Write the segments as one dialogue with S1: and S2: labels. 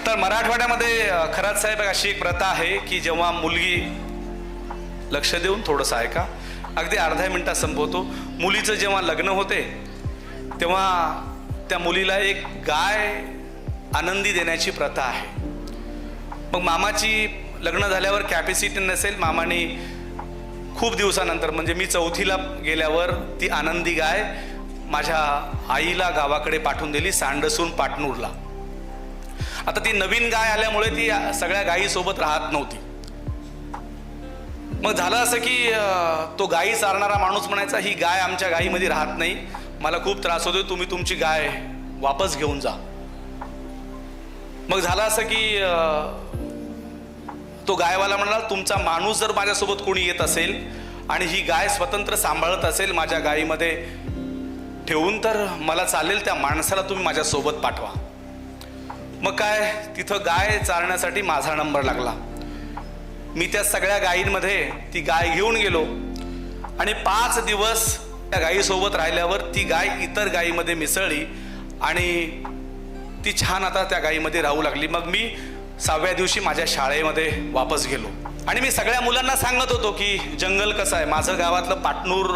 S1: तर मराठवाड्यामध्ये खरात साहेब अशी एक प्रथा आहे की जेव्हा मुलगी, लक्ष देऊन थोडंसं ऐका, अगदी अर्ध्या मिनिटात संपवतो, मुलीचं जेव्हा लग्न होते तेव्हा त्या मुलीला एक गाय आनंदी देण्याची प्रथा आहे. मग मामाची लग्न झाल्यावर कॅपॅसिटी नसेल, मामाने खूप दिवसानंतर म्हणजे मी 4थीला गेल्यावर ती आनंदी गाय माझ्या आईला गावाकडे पाठवून दिली, सांडसून पाटणूरला. आता ती नवीन गाय आल्यामुळे ती सगळ्या गायीसोबत राहत नव्हती. मग झालं असं की तो गायी चारणारा माणूस म्हणायचा, ही गाय आमच्या गायीमध्ये राहत नाही, मला खूप त्रास होतोय, तुम्ही तुमची गाय वापस घेऊन जा. मग झालं असं की तो गायवाला म्हणाला, तुमचा माणूस जर माझ्यासोबत कोणी येत असेल आणि ही गाय स्वतंत्र सांभाळत असेल माझ्या गायीमध्ये ठेवून, तर मला चालेल, त्या माणसाला तुम्ही माझ्यासोबत पाठवा. मग काय, तिथं गाय चारण्यासाठी माझा नंबर लागला. मी त्या सगळ्या गायींमध्ये ती गाय घेऊन गेलो आणि 5 दिवस त्या गायीसोबत राहिल्यावर ती गाय इतर गायीमध्ये मिसळली आणि ती छान आता त्या गायीमध्ये राहू लागली. मग मी 6व्या दिवशी माझ्या शाळेमध्ये वापस गेलो आणि मी सगळ्या मुलांना सांगत होतो की जंगल कसं आहे, माझं गावातलं पाटणूर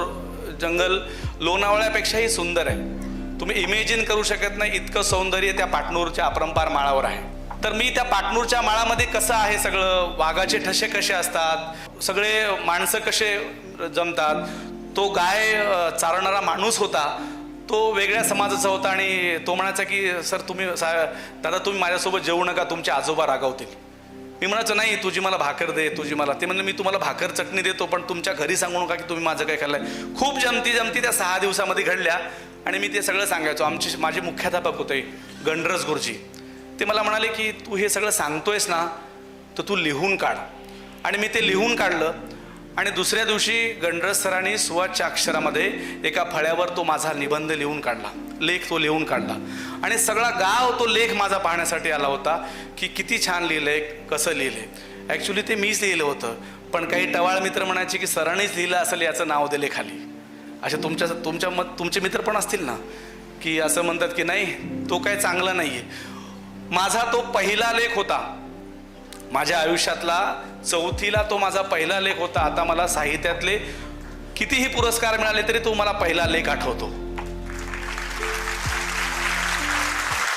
S1: जंगल लोणावळ्यापेक्षाही सुंदर आहे. तुम्ही इमेजिन करू शकत नाही इतकं सौंदर्य त्या पाटणूरच्या अपरंपार माळावर आहे. तर मी त्या पाटणूरच्या माळामध्ये कसं आहे सगळं, वाघाचे ठसे कसे असतात, सगळे माणसं कसे जमतात, तो गाय चारणारा माणूस होता तो वेगळ्या समाजाचा होता आणि तो म्हणायचा की सर तुम्ही दादा तुम्ही माझ्यासोबत जेवू नका, तुमचे आजोबा रागावतील. मी म्हणायचं नाही, तुझी मला भाकर दे, तुझी मला. ते म्हणलं मी तुम्हाला भाकर चटणी देतो, पण तुमच्या घरी सांगू नका की तुम्ही माझं काय खाल्लंय. खूप जमती त्या 6 दिवसामध्ये घडल्या आणि मी ते सगळं सांगायचो. माझे मुख्याध्यापक होते गणरस गुरुजी, ते मला म्हणाले की तू हे सगळं सांगतोयस ना, तर तू लिहून काढ. आणि मी ते लिहून काढलं आणि दुसऱ्या दिवशी गणरस सरांनी सुवाच्या अक्षरामध्ये एका फळ्यावर तो माझा निबंध लिहून काढला, लेख तो लिहून काढला आणि सगळा गाव तो लेख माझा पाहण्यासाठी आला होता की किती छान लिहिलंय, कसं लिहिलंय. ॲक्च्युली ते मीच लिहिलं होतं, पण काही टवाळ मित्र म्हणायचे की सरांनीच लिहिलं असेल याचं नाव दिले खाली. असे तुमचे मित्र पण असतील ना की असं म्हणतात की नाही तो काय चांगला नाही आहे. माझा तो पहिला लेख होता, माझ्या आयुष्यातला 4थीला तो माझा पहिला लेख होता. आता मला साहित्यातले कितीही पुरस्कार मिळाले तरी तो मला पहिला लेख आठवतो.